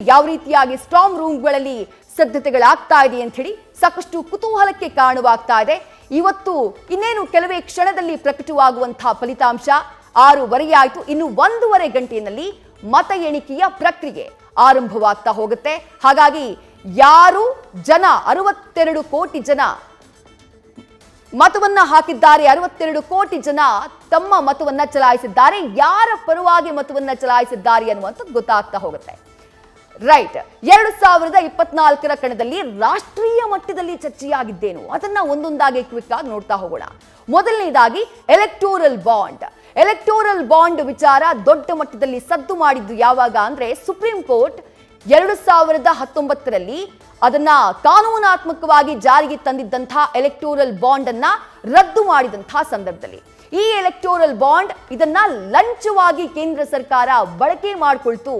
ಯಾವ ರೀತಿಯಾಗಿ ಸ್ಟ್ರಾಂಗ್ ರೂಮ್ಗಳಲ್ಲಿ ಸಿದ್ಧತೆಗಳಾಗ್ತಾ ಇದೆ ಅಂತ ಹೇಳಿ ಸಾಕಷ್ಟು ಕುತೂಹಲಕ್ಕೆ ಕಾರಣವಾಗ್ತಾ ಇದೆ. ಇವತ್ತು ಇನ್ನೇನು ಕೆಲವೇ ಕ್ಷಣದಲ್ಲಿ ಪ್ರಕಟವಾಗುವಂತಹ ಫಲಿತಾಂಶ 6:30 ಆಯಿತು. ಇನ್ನು 1.5 ಗಂಟೆಯಲ್ಲಿ ಮತ ಎಣಿಕೆಯ ಪ್ರಕ್ರಿಯೆ ಆರಂಭವಾಗ್ತಾ ಹೋಗುತ್ತೆ. ಹಾಗಾಗಿ ಯಾರು ಜನ 62 ಕೋಟಿ ಜನ ಮತವನ್ನ ಹಾಕಿದ್ದಾರೆ, 62 ಕೋಟಿ ಜನ ತಮ್ಮ ಮತವನ್ನ ಚಲಾಯಿಸಿದ್ದಾರೆ, ಯಾರ ಪರವಾಗಿ ಮತವನ್ನ ಚಲಾಯಿಸಿದ್ದಾರೆ ಅನ್ನುವಂಥದ್ದು ಗೊತ್ತಾಗ್ತಾ ಹೋಗುತ್ತೆ. ರೈಟ್, 2024ರ ಕಣದಲ್ಲಿ ರಾಷ್ಟ್ರೀಯ ಮಟ್ಟದಲ್ಲಿ ಚರ್ಚೆಯಾಗಿದ್ದೇನು ಅದನ್ನ ಒಂದೊಂದಾಗಿ ಕ್ವಿಕ್ ಆಗಿ ನೋಡ್ತಾ ಹೋಗೋಣ. ಮೊದಲನೇದಾಗಿ ಎಲೆಕ್ಟೋರಲ್ ಬಾಂಡ್ ವಿಚಾರ ದೊಡ್ಡ ಮಟ್ಟದಲ್ಲಿ ಸದ್ದು ಮಾಡಿದ್ದು ಯಾವಾಗ ಅಂದ್ರೆ ಸುಪ್ರೀಂ ಕೋರ್ಟ್ 2019ರಲ್ಲಿ ಅದನ್ನ ಕಾನೂನಾತ್ಮಕವಾಗಿ ಜಾರಿಗೆ ತಂದಿದ್ದಂತಹ ಎಲೆಕ್ಟೋರಲ್ ಬಾಂಡ್ ಅನ್ನ ರದ್ದು ಮಾಡಿದಂತಹ ಸಂದರ್ಭದಲ್ಲಿ ಈ ಎಲೆಕ್ಟೋರಲ್ ಬಾಂಡ್ ಇದನ್ನ ಲಂಚವಾಗಿ ಕೇಂದ್ರ ಸರ್ಕಾರ ಬಳಕೆ ಮಾಡಿಕೊಳ್ತು,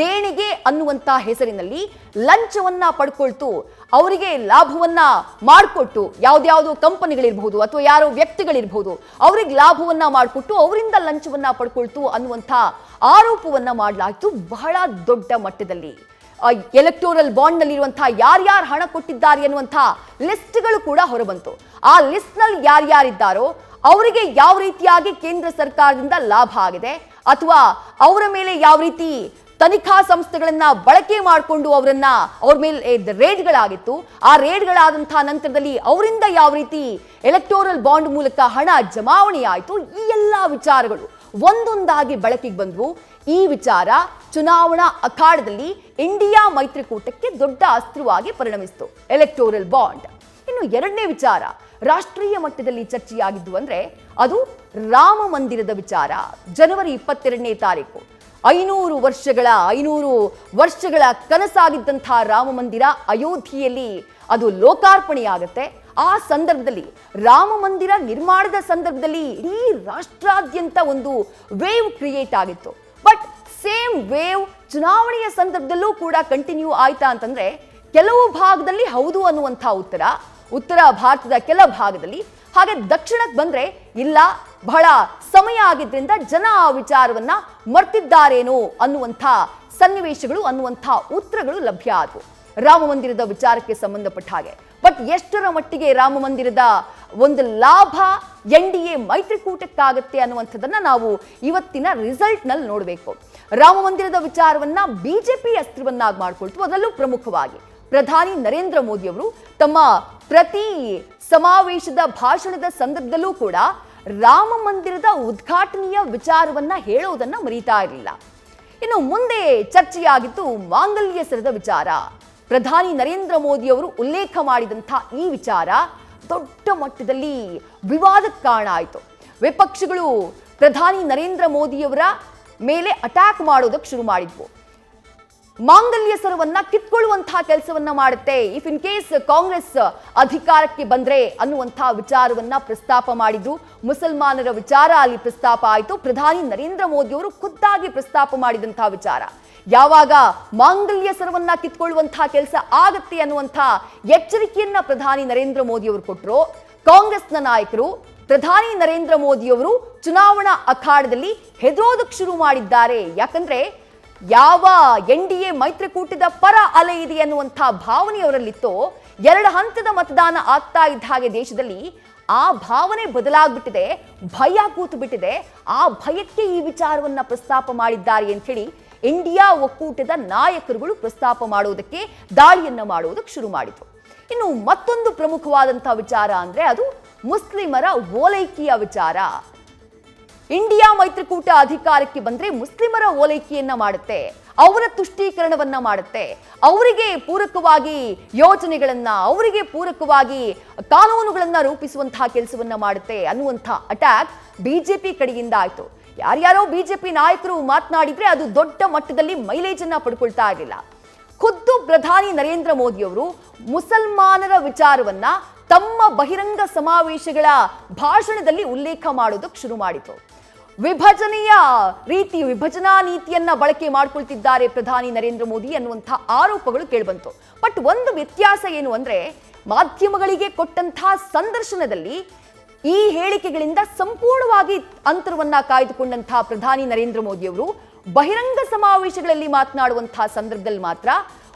ದೇಣಿಗೆ ಅನ್ನುವಂತ ಹೆಸರಿನಲ್ಲಿ ಲಂಚವನ್ನ ಪಡ್ಕೊಳ್ತು, ಅವರಿಗೆ ಲಾಭವನ್ನ ಮಾಡಿಕೊಟ್ಟು ಯಾವ್ದಾವುದೋ ಕಂಪನಿಗಳಿರಬಹುದು ಅಥವಾ ಯಾರೋ ವ್ಯಕ್ತಿಗಳಿರಬಹುದು ಅವ್ರಿಗೆ ಲಾಭವನ್ನ ಮಾಡಿಕೊಟ್ಟು ಅವರಿಂದ ಲಂಚವನ್ನ ಪಡ್ಕೊಳ್ತು ಅನ್ನುವಂಥ ಆರೋಪವನ್ನ ಮಾಡಲಾಯಿತು ಬಹಳ ದೊಡ್ಡ ಮಟ್ಟದಲ್ಲಿ. ಎಲೆಕ್ಟೋರಲ್ ಬಾಂಡ್ ನಲ್ಲಿರುವಂತಹ ಯಾರ್ಯಾರು ಹಣ ಕೊಟ್ಟಿದ್ದಾರೆ ಅನ್ನುವಂತಹ ಲಿಸ್ಟ್ಗಳು ಕೂಡ ಹೊರಬಂತು. ಆ ಲಿಸ್ಟ್ ನಲ್ಲಿ ಯಾರ್ಯಾರಿದ್ದಾರೋ ಅವರಿಗೆ ಯಾವ ರೀತಿಯಾಗಿ ಕೇಂದ್ರ ಸರ್ಕಾರದಿಂದ ಲಾಭ ಆಗಿದೆ ಅಥವಾ ಅವರ ಮೇಲೆ ಯಾವ ರೀತಿ ತನಿಖಾ ಸಂಸ್ಥೆಗಳನ್ನ ಬಳಕೆ ಮಾಡಿಕೊಂಡು ಅವ್ರ ಮೇಲೆ ರೇಡ್ಗಳಾಗಿತ್ತು, ಆ ರೇಡ್ಗಳಾದಂತಹ ನಂತರದಲ್ಲಿ ಅವರಿಂದ ಯಾವ ರೀತಿ ಎಲೆಕ್ಟೋರಲ್ ಬಾಂಡ್ ಮೂಲಕ ಹಣ ಜಮಾವಣೆ ಆಯಿತು, ಈ ಎಲ್ಲ ವಿಚಾರಗಳು ಒಂದೊಂದಾಗಿ ಬೆಳಕಿಗೆ ಬಂದ್ವು. ಈ ವಿಚಾರ ಚುನಾವಣಾ ಅಖಾಡದಲ್ಲಿ ಇಂಡಿಯಾ ಮೈತ್ರಿಕೂಟಕ್ಕೆ ದೊಡ್ಡ ಅಸ್ತ್ರವಾಗಿ ಪರಿಣಮಿಸಿತು ಎಲೆಕ್ಟೋರಲ್ ಬಾಂಡ್. ಇನ್ನು ಎರಡನೇ ವಿಚಾರ ರಾಷ್ಟ್ರೀಯ ಮಟ್ಟದಲ್ಲಿ ಚರ್ಚೆಯಾಗಿದ್ದು ಅಂದ್ರೆ ಅದು ರಾಮ ಮಂದಿರದ ವಿಚಾರ. ಜನವರಿ 22ನೇ ತಾರೀಕು 500 ವರ್ಷಗಳ ಕನಸಾಗಿದ್ದಂತಹ ರಾಮ ಮಂದಿರ ಅಯೋಧ್ಯೆಯಲ್ಲಿ ಅದು ಲೋಕಾರ್ಪಣೆಯಾಗುತ್ತೆ. ಆ ಸಂದರ್ಭದಲ್ಲಿ ರಾಮ ಮಂದಿರ ನಿರ್ಮಾಣದ ಸಂದರ್ಭದಲ್ಲಿ ಇಡೀ ರಾಷ್ಟ್ರಾದ್ಯಂತ ಒಂದು ವೇವ್ ಕ್ರಿಯೇಟ್ ಆಗಿತ್ತು. ಬಟ್ ಸೇಮ್ ವೇವ್ ಚುನಾವಣೆಯ ಸಂದರ್ಭದಲ್ಲೂ ಕೂಡ ಕಂಟಿನ್ಯೂ ಆಯ್ತಾ ಅಂತಂದ್ರೆ ಕೆಲವು ಭಾಗದಲ್ಲಿ ಹೌದು ಅನ್ನುವಂಥ ಉತ್ತರ ಭಾರತದ ಕೆಲ ಭಾಗದಲ್ಲಿ, ಹಾಗೆ ದಕ್ಷಿಣಕ್ಕೆ ಬಂದ್ರೆ ಇಲ್ಲ, ಬಹಳ ಸಮಯ ಆಗಿದ್ರಿಂದ ಜನ ಆ ವಿಚಾರವನ್ನ ಮರ್ತಿದ್ದಾರೇನೋ ಅನ್ನುವಂಥ ಸನ್ನಿವೇಶಗಳು ಅನ್ನುವಂಥ ಉತ್ತರಗಳು ಲಭ್ಯ ಆದವು ರಾಮ ಮಂದಿರದ ವಿಚಾರಕ್ಕೆ ಸಂಬಂಧಪಟ್ಟ ಹಾಗೆ. ಬಟ್ ಎಷ್ಟರ ಮಟ್ಟಿಗೆ ರಾಮ ಮಂದಿರದ ಒಂದು ಲಾಭ NDA ಮೈತ್ರಿಕೂಟಕ್ಕಾಗತ್ತೆ ಅನ್ನುವಂಥದ್ದನ್ನ ನಾವು ಇವತ್ತಿನ ರಿಸಲ್ಟ್ ನಲ್ಲಿ ನೋಡಬೇಕು. ರಾಮ ಮಂದಿರದ ವಿಚಾರವನ್ನ ಬಿಜೆಪಿ ಅಸ್ತ್ರವನ್ನಾಗಿ ಮಾಡಿಕೊಳ್ತು. ಅದರಲ್ಲೂ ಪ್ರಮುಖವಾಗಿ ಪ್ರಧಾನಿ ನರೇಂದ್ರ ಮೋದಿ ಅವರು ತಮ್ಮ ಪ್ರತಿ ಸಮಾವೇಶದ ಭಾಷಣದ ಸಂದರ್ಭದಲ್ಲೂ ಕೂಡ ರಾಮ ಮಂದಿರದ ಉದ್ಘಾಟನೆಯ ವಿಚಾರವನ್ನ ಹೇಳೋದನ್ನ ಮರೀತಾ ಇರಲಿಲ್ಲ. ಇನ್ನು ಮುಂದೆ ಚರ್ಚೆಯಾಗಿತ್ತು ಮಾಂಗಲ್ಯ ಸರದ ವಿಚಾರ. ಪ್ರಧಾನಿ ನರೇಂದ್ರ ಮೋದಿ ಅವರು ಉಲ್ಲೇಖ ಮಾಡಿದಂಥ ಈ ವಿಚಾರ ದೊಡ್ಡ ಮಟ್ಟದಲ್ಲಿ ವಿವಾದಕ್ಕೆ ಕಾರಣ ಆಯಿತು. ವಿಪಕ್ಷಗಳು ಪ್ರಧಾನಿ ನರೇಂದ್ರ ಮೋದಿಯವರ ಮೇಲೆ ಅಟ್ಯಾಕ್ ಮಾಡೋದಕ್ಕೆ ಶುರು ಮಾಡಿದ್ವು. ಮಾಂಗಲ್ಯ ಸರವನ್ನ ಕಿತ್ಕೊಳ್ಳುವಂತಹ ಕೆಲಸವನ್ನ ಮಾಡುತ್ತೆ ಇಫ್ ಇನ್ ಕೇಸ್ ಕಾಂಗ್ರೆಸ್ ಅಧಿಕಾರಕ್ಕೆ ಬಂದ್ರೆ ಅನ್ನುವಂತಹ ವಿಚಾರವನ್ನ ಪ್ರಸ್ತಾಪ ಮಾಡಿದ್ರು. ಮುಸಲ್ಮಾನರ ವಿಚಾರ ಅಲ್ಲಿ ಪ್ರಸ್ತಾಪ ಆಯಿತು. ಪ್ರಧಾನಿ ನರೇಂದ್ರ ಮೋದಿ ಅವರು ಖುದ್ದಾಗಿ ಪ್ರಸ್ತಾಪ ಮಾಡಿದಂತಹ ವಿಚಾರ ಯಾವಾಗ ಮಾಂಗಲ್ಯ ಸರವನ್ನ ಕಿತ್ಕೊಳ್ಳುವಂತಹ ಕೆಲಸ ಆಗತ್ತೆ ಅನ್ನುವಂತಹ ಎಚ್ಚರಿಕೆಯನ್ನ ಪ್ರಧಾನಿ ನರೇಂದ್ರ ಮೋದಿ ಅವರು ಕೊಟ್ಟರು. ಕಾಂಗ್ರೆಸ್ನ ನಾಯಕರು ಪ್ರಧಾನಿ ನರೇಂದ್ರ ಮೋದಿ ಅವರು ಚುನಾವಣಾ ಅಖಾಡದಲ್ಲಿ ಹೆದರೋದಕ್ಕೆ ಶುರು ಮಾಡಿದ್ದಾರೆ. ಯಾಕಂದ್ರೆ ಯಾವ NDA ಮೈತ್ರಿಕೂಟದ ಪರ ಅಲೆ ಇದೆ ಅನ್ನುವಂಥ ಭಾವನೆ ಅವರಲ್ಲಿತ್ತು. 2 ಹಂತದ ಮತದಾನ ಆಗ್ತಾ ಇದ್ದ ಹಾಗೆ ದೇಶದಲ್ಲಿ ಆ ಭಾವನೆ ಬದಲಾಗ್ಬಿಟ್ಟಿದೆ, ಭಯ ಕೂತು ಬಿಟ್ಟಿದೆ. ಆ ಭಯಕ್ಕೆ ಈ ವಿಚಾರವನ್ನ ಪ್ರಸ್ತಾಪ ಮಾಡಿದ್ದಾರೆ ಅಂತ ಹೇಳಿ ಇಂಡಿಯಾ ಒಕ್ಕೂಟದ ನಾಯಕರುಗಳು ಪ್ರಸ್ತಾಪ ಮಾಡೋದಕ್ಕೆ ದಾಳಿಯನ್ನ ಮಾಡೋದಕ್ಕೆ ಶುರು ಮಾಡಿತು. ಇನ್ನು ಮತ್ತೊಂದು ಪ್ರಮುಖವಾದಂತಹ ವಿಚಾರ ಅಂದ್ರೆ ಅದು ಮುಸ್ಲಿಮರ ಓಲೈಕೆಯ ವಿಚಾರ. ಇಂಡಿಯಾ ಮೈತ್ರಿಕೂಟ ಅಧಿಕಾರಕ್ಕೆ ಬಂದ್ರೆ ಮುಸ್ಲಿಮರ ಓಲೈಕೆಯನ್ನ ಮಾಡುತ್ತೆ, ಅವರ ತುಷ್ಟೀಕರಣವನ್ನ ಮಾಡುತ್ತೆ, ಅವರಿಗೆ ಪೂರಕವಾಗಿ ಯೋಜನೆಗಳನ್ನ, ಅವರಿಗೆ ಪೂರಕವಾಗಿ ಕಾನೂನುಗಳನ್ನ ರೂಪಿಸುವಂತಹ ಕೆಲಸವನ್ನ ಮಾಡುತ್ತೆ ಅನ್ನುವಂಥ ಅಟ್ಯಾಕ್ ಬಿಜೆಪಿ ಕಡೆಯಿಂದ ಆಯ್ತು. ಯಾರ್ಯಾರೋ ಬಿಜೆಪಿ ನಾಯಕರು ಮಾತನಾಡಿದ್ರೆ ಅದು ದೊಡ್ಡ ಮಟ್ಟದಲ್ಲಿ ಮೈಲೇಜ್ ಅನ್ನ ಪಡ್ಕೊಳ್ತಾ ಇರಲಿಲ್ಲ. ಖುದ್ದು ಪ್ರಧಾನಿ ನರೇಂದ್ರ ಮೋದಿ ಅವರು ಮುಸಲ್ಮಾನರ ವಿಚಾರವನ್ನ ತಮ್ಮ ಬಹಿರಂಗ ಸಮಾವೇಶಗಳ ಭಾಷಣದಲ್ಲಿ ಉಲ್ಲೇಖ ಮಾಡೋದಕ್ಕೆ ಶುರು ಮಾಡಿತು. ವಿಭಜನಾ ನೀತಿಯನ್ನ ಬಳಕೆ ಮಾಡ್ಕೊಳ್ತಿದ್ದಾರೆ ಪ್ರಧಾನಿ ನರೇಂದ್ರ ಮೋದಿ ಅನ್ನುವಂಥ ಆರೋಪಗಳು ಕೇಳಿಬಂತು. ಬಟ್ ಒಂದು ವ್ಯತ್ಯಾಸ ಏನು ಅಂದ್ರೆ ಮಾಧ್ಯಮಗಳಿಗೆ ಕೊಟ್ಟಂತಹ ಸಂದರ್ಶನದಲ್ಲಿ ಈ ಹೇಳಿಕೆಗಳಿಂದ ಸಂಪೂರ್ಣವಾಗಿ ಅಂತರವನ್ನ ಕಾಯ್ದುಕೊಂಡಂತಹ ಪ್ರಧಾನಿ ನರೇಂದ್ರ ಮೋದಿ ಅವರು ಬಹಿರಂಗ ಸಮಾವೇಶಗಳಲ್ಲಿ ಮಾತನಾಡುವಂತಹ ಸಂದರ್ಭದಲ್ಲಿ ಮಾತ್ರ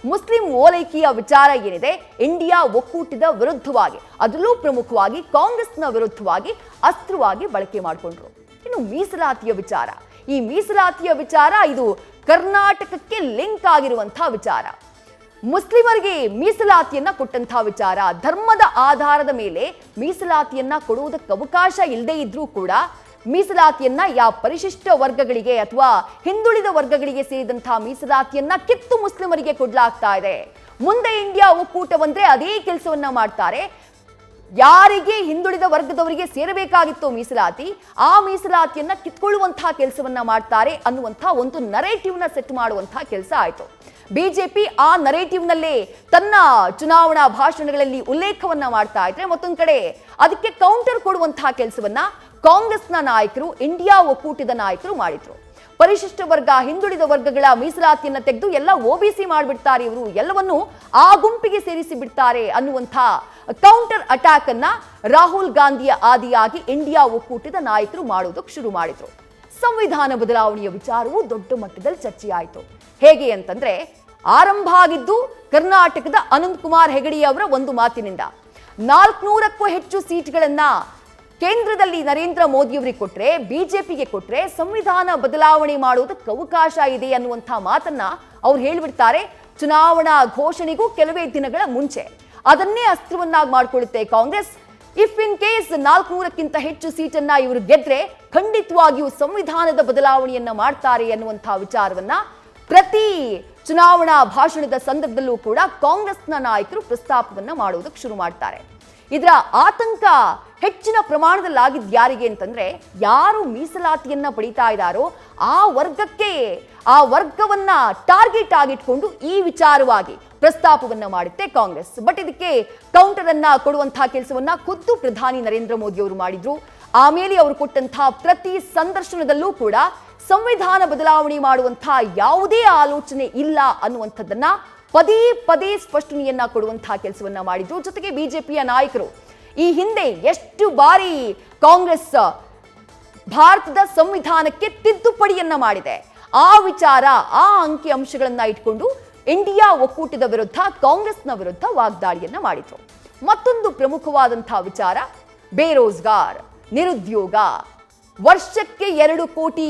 ಮುಸ್ಲಿಂ ಓಲೈಕೆಯ ವಿಚಾರ ಏನಿದೆ ಇಂಡಿಯಾ ಒಕ್ಕೂಟದ ವಿರುದ್ಧವಾಗಿ, ಅದರಲ್ಲೂ ಪ್ರಮುಖವಾಗಿ ಕಾಂಗ್ರೆಸ್ನ ವಿರುದ್ಧವಾಗಿ ಅಸ್ತ್ರವಾಗಿ ಬಳಕೆ ಮಾಡಿಕೊಂಡ್ರು. ಇನ್ನು ಮೀಸಲಾತಿಯ ವಿಚಾರ, ಈ ಮೀಸಲಾತಿಯ ವಿಚಾರ ಇದು ಕರ್ನಾಟಕಕ್ಕೆ ಲಿಂಕ್ ಆಗಿರುವಂತಹ ವಿಚಾರ. ಮುಸ್ಲಿಮರಿಗೆ ಮೀಸಲಾತಿಯನ್ನ ಕೊಟ್ಟಂತಹ ವಿಚಾರ, ಧರ್ಮದ ಆಧಾರದ ಮೇಲೆ ಮೀಸಲಾತಿಯನ್ನ ಕೊಡುವುದಕ್ಕೆ ಅವಕಾಶ ಇಲ್ಲದೆ ಇದ್ರೂ ಕೂಡ ಮೀಸಲಾತಿಯನ್ನ ಯಾವ ಪರಿಶಿಷ್ಟ ವರ್ಗಗಳಿಗೆ ಅಥವಾ ಹಿಂದುಳಿದ ವರ್ಗಗಳಿಗೆ ಸೇರಿದಂತಹ ಮೀಸಲಾತಿಯನ್ನ ಕಿತ್ತು ಮುಸ್ಲಿಮರಿಗೆ ಕೊಡ್ಲಾಗ್ತಾ ಇದೆ. ಮುಂದೆ ಇಂಡಿಯಾ ಒಕ್ಕೂಟ ಬಂದ್ರೆ ಅದೇ ಕೆಲಸವನ್ನ ಮಾಡ್ತಾರೆ. ಯಾರಿಗೆ ಹಿಂದುಳಿದ ವರ್ಗದವರಿಗೆ ಸೇರಬೇಕಾಗಿತ್ತು ಮೀಸಲಾತಿ, ಆ ಮೀಸಲಾತಿಯನ್ನ ಕಿತ್ಕೊಳ್ಳುವಂತಹ ಕೆಲಸವನ್ನ ಮಾಡ್ತಾರೆ ಅನ್ನುವಂತಹ ಒಂದು ನರೇಟಿವ್ನ ಸೆಟ್ ಮಾಡುವಂತಹ ಕೆಲಸ ಆಯ್ತು. ಬಿಜೆಪಿ ಆ ನರೇಟಿವ್ನಲ್ಲೇ ತನ್ನ ಚುನಾವಣಾ ಭಾಷಣಗಳಲ್ಲಿ ಉಲ್ಲೇಖವನ್ನ ಮಾಡ್ತಾ ಇದ್ರೆ, ಮತ್ತೊಂದು ಕಡೆ ಅದಕ್ಕೆ ಕೌಂಟರ್ ಕೊಡುವಂತಹ ಕೆಲಸವನ್ನ ಕಾಂಗ್ರೆಸ್ನ ನಾಯಕರು, ಇಂಡಿಯಾ ಒಕ್ಕೂಟದ ನಾಯಕರು ಮಾಡಿದ್ರು. ಪರಿಶಿಷ್ಟ ವರ್ಗ, ಹಿಂದುಳಿದ ವರ್ಗಗಳ ಮೀಸಲಾತಿಯನ್ನ ತೆಗೆದು ಎಲ್ಲ ಒಬಿಸಿ ಮಾಡಿಬಿಡ್ತಾರೆ, ಇವರು ಎಲ್ಲವನ್ನು ಆ ಗುಂಪಿಗೆ ಸೇರಿಸಿ ಬಿಡ್ತಾರೆ ಅನ್ನುವಂಥ ಕೌಂಟರ್ ಅಟ್ಯಾಕ್ ಅನ್ನ ರಾಹುಲ್ ಗಾಂಧಿಯ ಆದಿಯಾಗಿ ಇಂಡಿಯಾ ಒಕ್ಕೂಟದ ನಾಯಕರು ಮಾಡೋದಕ್ಕೆ ಶುರು ಮಾಡಿದ್ರು. ಸಂವಿಧಾನ ಬದಲಾವಣೆಯ ವಿಚಾರವು ದೊಡ್ಡ ಮಟ್ಟದಲ್ಲಿ ಚರ್ಚೆಯಾಯಿತು. ಹೇಗೆ ಅಂತಂದ್ರೆ, ಆರಂಭ ಆಗಿದ್ದು ಕರ್ನಾಟಕದ ಅನಂತ್ ಕುಮಾರ್ ಹೆಗಡೆ ಅವರ ಒಂದು ಮಾತಿನಿಂದ. 400ಕ್ಕೂ ಹೆಚ್ಚು ಸೀಟ್ಗಳನ್ನ ಕೇಂದ್ರದಲ್ಲಿ ನರೇಂದ್ರ ಮೋದಿಯವರಿಗೆ ಕೊಟ್ರೆ, ಬಿಜೆಪಿಗೆ ಕೊಟ್ರೆ ಸಂವಿಧಾನ ಬದಲಾವಣೆ ಮಾಡುವುದಕ್ಕೆ ಅವಕಾಶ ಇದೆ ಅನ್ನುವಂಥ ಮಾತನ್ನ ಅವ್ರು ಹೇಳ್ಬಿಡ್ತಾರೆ. ಚುನಾವಣಾ ಘೋಷಣೆಗೂ ಕೆಲವೇ ದಿನಗಳ ಮುಂಚೆ ಅದನ್ನೇ ಅಸ್ತ್ರವನ್ನಾಗಿ ಮಾಡಿಕೊಳ್ಳುತ್ತೆ ಕಾಂಗ್ರೆಸ್. ಇಫ್ ಇನ್ ಕೇಸ್ 400ಕ್ಕಿಂತ ಹೆಚ್ಚು ಸೀಟನ್ನ ಇವರು ಗೆದ್ರೆ ಖಂಡಿತವಾಗಿಯೂ ಸಂವಿಧಾನದ ಬದಲಾವಣೆಯನ್ನ ಮಾಡ್ತಾರೆ ಅನ್ನುವಂಥ ವಿಚಾರವನ್ನ ಪ್ರತಿ ಚುನಾವಣಾ ಭಾಷಣದ ಸಂದರ್ಭದಲ್ಲೂ ಕೂಡ ಕಾಂಗ್ರೆಸ್ನ ನಾಯಕರು ಪ್ರಸ್ತಾಪವನ್ನ ಮಾಡುವುದಕ್ಕೆ ಶುರು ಮಾಡ್ತಾರೆ. ಇದರ ಆತಂಕ ಹೆಚ್ಚಿನ ಪ್ರಮಾಣದಲ್ಲಿ ಆಗಿದ್ದು ಯಾರಿಗೆ ಅಂತಂದ್ರೆ, ಯಾರು ಮೀಸಲಾತಿಯನ್ನ ಪಡಿತಾ ಇದ್ದಾರೋ ಆ ವರ್ಗವನ್ನ ಟಾರ್ಗೆಟ್ ಆಗಿಟ್ಕೊಂಡು ಈ ವಿಚಾರವಾಗಿ ಪ್ರಸ್ತಾಪವನ್ನ ಮಾಡುತ್ತೆ ಕಾಂಗ್ರೆಸ್. ಬಟ್ ಇದಕ್ಕೆ ಕೌಂಟರ್ ಅನ್ನ ಕೊಡುವಂತಹ ಕೆಲಸವನ್ನ ಖುದ್ದು ಪ್ರಧಾನಿ ನರೇಂದ್ರ ಮೋದಿ ಅವರು ಮಾಡಿದ್ರು. ಆಮೇಲೆ ಅವರು ಕೊಟ್ಟಂತಹ ಪ್ರತಿ ಸಂದರ್ಶನದಲ್ಲೂ ಕೂಡ ಸಂವಿಧಾನ ಬದಲಾವಣೆ ಮಾಡುವಂತಹ ಯಾವುದೇ ಆಲೋಚನೆ ಇಲ್ಲ ಅನ್ನುವಂಥದ್ದನ್ನ ಪದೇ ಪದೇ ಸ್ಪಷ್ಟನೆಯನ್ನ ಕೊಡುವಂತಹ ಕೆಲಸವನ್ನ ಮಾಡಿದ್ರು. ಜೊತೆಗೆ ಬಿಜೆಪಿಯ ನಾಯಕರು ಈ ಹಿಂದೆ ಎಷ್ಟು ಬಾರಿ ಕಾಂಗ್ರೆಸ್ ಭಾರತದ ಸಂವಿಧಾನಕ್ಕೆ ತಿದ್ದುಪಡಿಯನ್ನ ಮಾಡಿದೆ, ಆ ವಿಚಾರ, ಆ ಅಂಕಿ ಅಂಶಗಳನ್ನ ಇಟ್ಕೊಂಡು ಇಂಡಿಯಾ ಒಕ್ಕೂಟದ ವಿರುದ್ಧ, ಕಾಂಗ್ರೆಸ್ನ ವಿರುದ್ಧ ವಾಗ್ದಾಳಿಯನ್ನ ಮಾಡಿದ್ರು. ಮತ್ತೊಂದು ಪ್ರಮುಖವಾದಂತಹ ವಿಚಾರ ಬೇರೋಜ್ಗಾರ್, ನಿರುದ್ಯೋಗ. ವರ್ಷಕ್ಕೆ 2 ಕೋಟಿ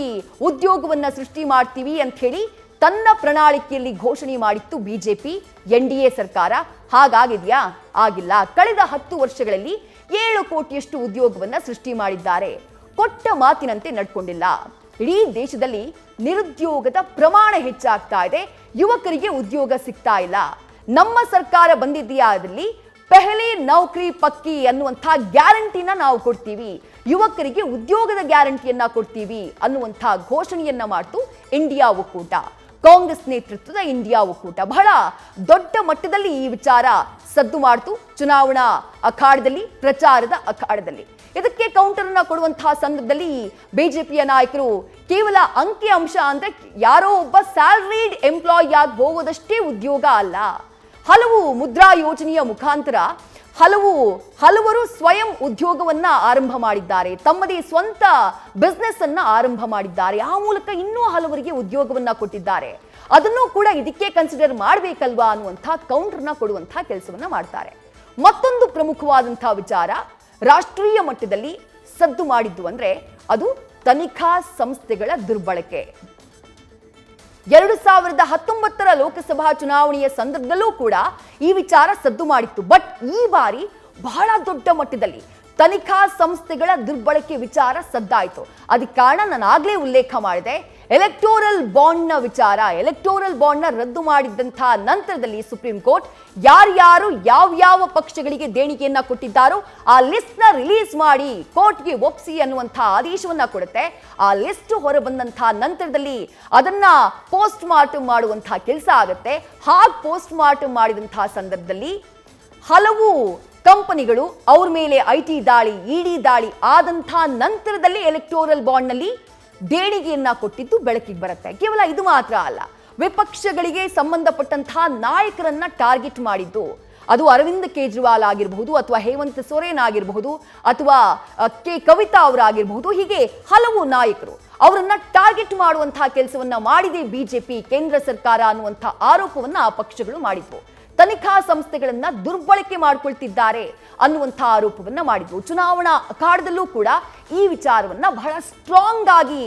ಉದ್ಯೋಗವನ್ನ ಸೃಷ್ಟಿ ಮಾಡ್ತೀವಿ ಅಂತ ಹೇಳಿ ತನ್ನ ಪ್ರಣಾಳಿಕೆಯಲ್ಲಿ ಘೋಷಣೆ ಮಾಡಿತ್ತು ಬಿಜೆಪಿ, ಎನ್ಡಿಎ ಸರ್ಕಾರ. ಹಾಗಾಗಿದೆಯಾ? ಆಗಿಲ್ಲ. ಕಳೆದ 10 ವರ್ಷಗಳಲ್ಲಿ 7 ಕೋಟಿಯಷ್ಟು ಉದ್ಯೋಗವನ್ನ ಸೃಷ್ಟಿ ಮಾಡಿದ್ದಾರೆ. ಕೊಟ್ಟ ಮಾತಿನಂತೆ ನಡ್ಕೊಂಡಿಲ್ಲ. ಇಡೀ ದೇಶದಲ್ಲಿ ನಿರುದ್ಯೋಗದ ಪ್ರಮಾಣ ಹೆಚ್ಚಾಗ್ತಾ ಇದೆ, ಯುವಕರಿಗೆ ಉದ್ಯೋಗ ಸಿಗ್ತಾ ಇಲ್ಲ. ನಮ್ಮ ಸರ್ಕಾರ ಬಂದಿದೆಯಾದಲ್ಲಿ ಪೆಹಲೆ ನೌಕರಿ ಪಕ್ಕಿ ಅನ್ನುವಂಥ ಗ್ಯಾರಂಟಿನ ನಾವು ಕೊಡ್ತೀವಿ, ಯುವಕರಿಗೆ ಉದ್ಯೋಗದ ಗ್ಯಾರಂಟಿಯನ್ನ ಕೊಡ್ತೀವಿ ಅನ್ನುವಂಥ ಘೋಷಣೆಯನ್ನ ಮಾಡ್ತು ಇಂಡಿಯಾ ಒಕ್ಕೂಟ. ಕಾಂಗ್ರೆಸ್ ನೇತೃತ್ವದ ಇಂಡಿಯಾ ಒಕ್ಕೂಟ ಬಹಳ ದೊಡ್ಡ ಮಟ್ಟದಲ್ಲಿ ಈ ವಿಚಾರ ಸದ್ದು ಮಾಡ್ತು ಚುನಾವಣಾ ಅಖಾಡದಲ್ಲಿ, ಪ್ರಚಾರದ ಅಖಾಡದಲ್ಲಿ. ಇದಕ್ಕೆ ಕೌಂಟರ್ ಅನ್ನ ಕೊಡುವಂತಹ ಸಂದರ್ಭದಲ್ಲಿ ಬಿಜೆಪಿಯ ನಾಯಕರು ಕೇವಲ ಅಂಕಿ ಅಂಶ ಅಂದ್ರೆ ಯಾರೋ ಒಬ್ಬ ಸ್ಯಾಲರಿಡ್ ಎಂಪ್ಲಾಯಿ ಆಗಿ ಹೋಗೋದಷ್ಟೇ ಉದ್ಯೋಗ ಅಲ್ಲ, ಹಲವು ಮುದ್ರಾ ಯೋಜನೆಯ ಮುಖಾಂತರ ಹಲವರು ಸ್ವಯಂ ಉದ್ಯೋಗವನ್ನ ಆರಂಭ ಮಾಡಿದ್ದಾರೆ, ತಮ್ಮದೇ ಸ್ವಂತ ಬಿಸ್ನೆಸ್ ಅನ್ನ ಆರಂಭ ಮಾಡಿದ್ದಾರೆ, ಆ ಮೂಲಕ ಇನ್ನೂ ಹಲವರಿಗೆ ಉದ್ಯೋಗವನ್ನ ಕೊಟ್ಟಿದ್ದಾರೆ. ಅದನ್ನು ಕೂಡ ಇದಕ್ಕೆ ಕನ್ಸಿಡರ್ ಮಾಡಬೇಕಲ್ವಾ ಅನ್ನುವಂಥ ಕೌಂಟರ್ನ ಕೊಡುವಂತಹ ಕೆಲಸವನ್ನ ಮಾಡ್ತಾರೆ. ಮತ್ತೊಂದು ಪ್ರಮುಖವಾದಂತಹ ವಿಚಾರ ರಾಷ್ಟ್ರೀಯ ಮಟ್ಟದಲ್ಲಿ ಸದ್ದು ಮಾಡಿದ್ದು ಅಂದ್ರೆ ಅದು ತನಿಖಾ ಸಂಸ್ಥೆಗಳ ದುರ್ಬಳಕೆ. 2019ರ ಲೋಕಸಭಾ ಚುನಾವಣೆಯ ಸಂದರ್ಭದಲ್ಲೂ ಕೂಡ ಈ ವಿಚಾರ ಸದ್ದು ಮಾಡಿತ್ತು. ಬಟ್ ಈ ಬಾರಿ ಬಹಳ ದೊಡ್ಡ ಮಟ್ಟದಲ್ಲಿ ತನಿಖಾ ಸಂಸ್ಥೆಗಳ ದುರ್ಬಳಕೆ ವಿಚಾರ ಸದ್ದಾಯಿತು. ಅದಕ್ಕೆ ಕಾರಣ ನಾನು ಆಗ್ಲೇ ಉಲ್ಲೇಖ ಮಾಡಿದೆ, ಎಲೆಕ್ಟೋರಲ್ ಬಾಂಡ್ನ ವಿಚಾರ. ಎಲೆಕ್ಟೋರಲ್ ಬಾಂಡ್ನ ರದ್ದು ಮಾಡಿದಂತಹ ನಂತರದಲ್ಲಿ ಸುಪ್ರೀಂ ಕೋರ್ಟ್ ಯಾರ್ಯಾರು ಯಾವ್ಯಾವ ಪಕ್ಷಗಳಿಗೆ ದೇಣಿಗೆಯನ್ನ ಕೊಟ್ಟಿದ್ದಾರೋ ಆ ಲಿಸ್ಟ್ ನ ರಿಲೀಸ್ ಮಾಡಿ ಕೋರ್ಟ್ಗೆ ಒಪ್ಪಿಸಿ ಅನ್ನುವಂತಹ ಆದೇಶವನ್ನ ಕೊಡುತ್ತೆ. ಆ ಲಿಸ್ಟ್ ಹೊರಬಂದಂತಹ ನಂತರದಲ್ಲಿ ಅದನ್ನ ಪೋಸ್ಟ್ ಮಾರ್ಟಮ್ ಮಾಡುವಂತಹ ಕೆಲಸ ಆಗುತ್ತೆ. ಹಾಗೆ ಪೋಸ್ಟ್ ಮಾರ್ಟಮ್ ಮಾಡಿದಂತಹ ಸಂದರ್ಭದಲ್ಲಿ ಹಲವು ಕಂಪನಿಗಳು ಅವ್ರ ಮೇಲೆ ಐಟಿ ದಾಳಿ, ಇಡಿ ದಾಳಿ ಆದಂತಹ ನಂತರದಲ್ಲಿ ಎಲೆಕ್ಟೋರಲ್ ಬಾಂಡ್ ನಲ್ಲಿ ದೇಣಿಗೆಯನ್ನ ಕೊಟ್ಟಿದ್ದು ಬೆಳಕಿಗೆ ಬರುತ್ತೆ. ಕೇವಲ ಇದು ಮಾತ್ರ ಅಲ್ಲ, ವಿಪಕ್ಷಗಳಿಗೆ ಸಂಬಂಧಪಟ್ಟಂತಹ ನಾಯಕರನ್ನ ಟಾರ್ಗೆಟ್ ಮಾಡಿದ್ದು, ಅದು ಅರವಿಂದ್ ಕೇಜ್ರಿವಾಲ್ ಆಗಿರಬಹುದು ಅಥವಾ ಹೇಮಂತ್ ಸೊರೇನ್ ಆಗಿರಬಹುದು ಅಥವಾ ಕೆ ಕವಿತಾ ಅವರಾಗಿರಬಹುದು, ಹೀಗೆ ಹಲವು ನಾಯಕರು ಅವರನ್ನ ಟಾರ್ಗೆಟ್ ಮಾಡುವಂತಹ ಕೆಲಸವನ್ನ ಮಾಡಿದೆ ಬಿಜೆಪಿ ಕೇಂದ್ರ ಸರ್ಕಾರ ಅನ್ನುವಂತಹ ಆರೋಪವನ್ನ ಆ ಪಕ್ಷಗಳು ಮಾಡಿದ್ವು. ತನಿಖಾ ಸಂಸ್ಥೆಗಳನ್ನ ದುರ್ಬಳಕೆ ಮಾಡಿಕೊಳ್ತಿದ್ದಾರೆ ಅನ್ನುವಂತಹ ಆರೋಪವನ್ನ ಮಾಡಿದ್ವು. ಚುನಾವಣಾ ಅಖಾಡದಲ್ಲೂ ಕೂಡ ಈ ವಿಚಾರವನ್ನ ಬಹಳ ಸ್ಟ್ರಾಂಗ್ ಆಗಿ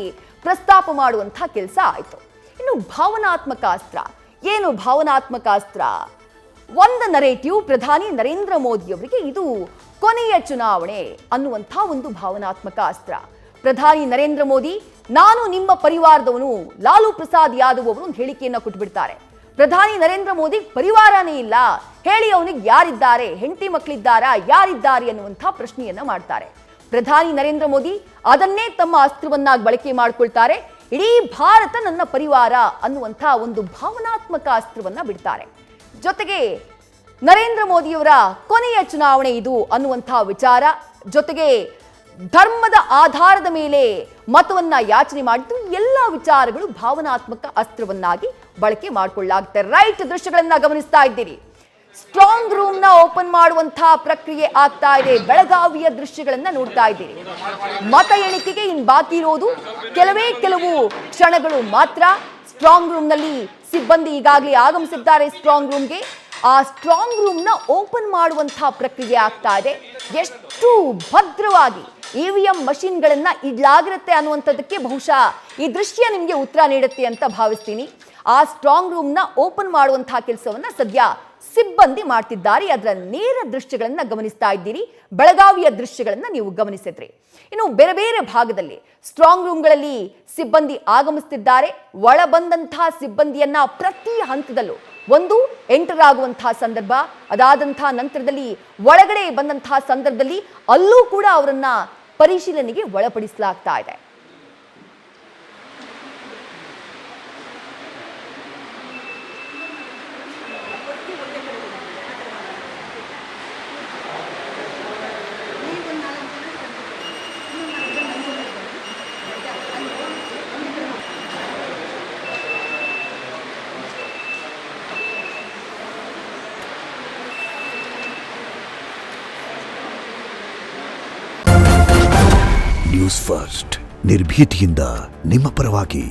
ಪ್ರಸ್ತಾಪ ಮಾಡುವಂತಹ ಕೆಲಸ ಆಯಿತು. ಇನ್ನು ಭಾವನಾತ್ಮಕ ಅಸ್ತ್ರ ಏನು? ಭಾವನಾತ್ಮಕ ಅಸ್ತ್ರ ಒಂದು ನರೇಟಿವ್, ಪ್ರಧಾನಿ ನರೇಂದ್ರ ಮೋದಿ ಅವರಿಗೆ ಇದು ಕೊನೆಯ ಚುನಾವಣೆ ಅನ್ನುವಂಥ ಒಂದು ಭಾವನಾತ್ಮಕ ಅಸ್ತ್ರ. ಪ್ರಧಾನಿ ನರೇಂದ್ರ ಮೋದಿ, ನಾನು ನಿಮ್ಮ ಪರಿವಾರದವನು, ಲಾಲು ಪ್ರಸಾದ್ ಯಾದವ್ ಅವರು ಒಂದು ಹೇಳಿಕೆಯನ್ನ ಕೊಟ್ಟುಬಿಡ್ತಾರೆ. ಪ್ರಧಾನಿ ನರೇಂದ್ರ ಮೋದಿ ಪರಿವಾರನೇ ಇಲ್ಲ, ಹೇಳಿ ಅವನಿಗೆ ಯಾರಿದ್ದಾರೆ, ಹೆಂಡತಿ ಮಕ್ಕಳಿದ್ದಾರಾ, ಯಾರಿದ್ದಾರೆ ಅನ್ನುವಂಥ ಪ್ರಶ್ನೆಯನ್ನ ಮಾಡ್ತಾರೆ. ಪ್ರಧಾನಿ ನರೇಂದ್ರ ಮೋದಿ ಅದನ್ನೇ ತಮ್ಮ ಅಸ್ತ್ರವನ್ನಾಗಿ ಬಳಕೆ ಮಾಡಿಕೊಳ್ತಾರೆ. ಇಡೀ ಭಾರತ ನನ್ನ ಪರಿವಾರ ಅನ್ನುವಂಥ ಒಂದು ಭಾವನಾತ್ಮಕ ಅಸ್ತ್ರವನ್ನ ಬಿಡ್ತಾರೆ. ಜೊತೆಗೆ ನರೇಂದ್ರ ಮೋದಿಯವರ ಕೊನೆಯ ಚುನಾವಣೆ ಇದು ಅನ್ನುವಂತಹ ವಿಚಾರ, ಜೊತೆಗೆ ಧರ್ಮದ ಆಧಾರದ ಮೇಲೆ ಮತವನ್ನ ಯಾಚನೆ ಮಾಡಿದ್ದು, ಎಲ್ಲ ವಿಚಾರಗಳು ಭಾವನಾತ್ಮಕ ಅಸ್ತ್ರವನ್ನಾಗಿ ಬಳಕೆ ಮಾಡಿಕೊಳ್ಳಲಾಗುತ್ತೆ. ರೈಟ್, ದೃಶ್ಯಗಳನ್ನ ಗಮನಿಸ್ತಾ ಇದ್ದೀರಿ. ಸ್ಟ್ರಾಂಗ್ ರೂಮ್ ನ ಓಪನ್ ಮಾಡುವಂತಹ ಪ್ರಕ್ರಿಯೆ ಆಗ್ತಾ ಇದೆ. ಬೆಳಗಾವಿಯ ದೃಶ್ಯಗಳನ್ನ ನೋಡ್ತಾ ಇದ್ದೀರಿ. ಮತ ಎಣಿಕೆಗೆ ಇನ್ ಬಾಕಿ ಇರೋದು ಕೆಲವು ಕ್ಷಣಗಳು ಮಾತ್ರ. ಸ್ಟ್ರಾಂಗ್ ರೂಮ್ ನಲ್ಲಿ ಸಿಬ್ಬಂದಿ ಈಗಾಗಲೇ ಆಗಮಿಸಿದ್ದಾರೆ ಸ್ಟ್ರಾಂಗ್ ರೂಮ್ಗೆ. ಆ ಸ್ಟ್ರಾಂಗ್ ರೂಮ್ ನ ಓಪನ್ ಮಾಡುವಂತಹ ಪ್ರಕ್ರಿಯೆ ಆಗ್ತಾ ಇದೆ. ಎಷ್ಟು ಭದ್ರವಾಗಿ ಇವಿಎಂ ಮಷಿನ್ಗಳನ್ನ ಇಡ್ಲಾಗಿರುತ್ತೆ ಅನ್ನುವಂಥದ್ದಕ್ಕೆ ಬಹುಶಃ ಈ ದೃಶ್ಯ ನಿಮಗೆ ಉತ್ತರ ನೀಡುತ್ತೆ ಅಂತ ಭಾವಿಸ್ತೀನಿ. ಆ ಸ್ಟ್ರಾಂಗ್ ರೂಮ್ ನ ಓಪನ್ ಮಾಡುವಂತಹ ಕೆಲಸವನ್ನ ಸದ್ಯ ಸಿಬ್ಬಂದಿ ಮಾಡ್ತಿದ್ದಾರೆ. ಅದರ ನೇರ ದೃಶ್ಯಗಳನ್ನ ಗಮನಿಸ್ತಾ ಇದ್ದೀರಿ. ಬೆಳಗಾವಿಯ ದೃಶ್ಯಗಳನ್ನ ನೀವು ಗಮನಿಸಿದ್ರಿ. ಇನ್ನು ಬೇರೆ ಬೇರೆ ಭಾಗದಲ್ಲಿ ಸ್ಟ್ರಾಂಗ್ ರೂಮ್ಗಳಲ್ಲಿ ಸಿಬ್ಬಂದಿ ಆಗಮಿಸುತ್ತಿದ್ದಾರೆ. ಒಳ ಬಂದಂತಹ ಸಿಬ್ಬಂದಿಯನ್ನ ಪ್ರತಿ ಹಂತದಲ್ಲೂ ಒಂದು ಎಂಟರ್ ಆಗುವಂತಹ ಸಂದರ್ಭ, ಅದಾದಂತಹ ನಂತರದಲ್ಲಿ ಒಳಗಡೆ ಬಂದಂತಹ ಸಂದರ್ಭದಲ್ಲಿ ಅಲ್ಲೂ ಕೂಡ ಅವರನ್ನ ಪರಿಶೀಲನೆಗೆ ಒಳಪಡಿಸಲಾಗ್ತಾ ಇದೆ. ನ್ಯೂಸ್ ಫಸ್ಟ್, ನಿರ್ಭೀತಿಯಿಂದ ನಿಮ್ಮ ಪರವಾಗಿ.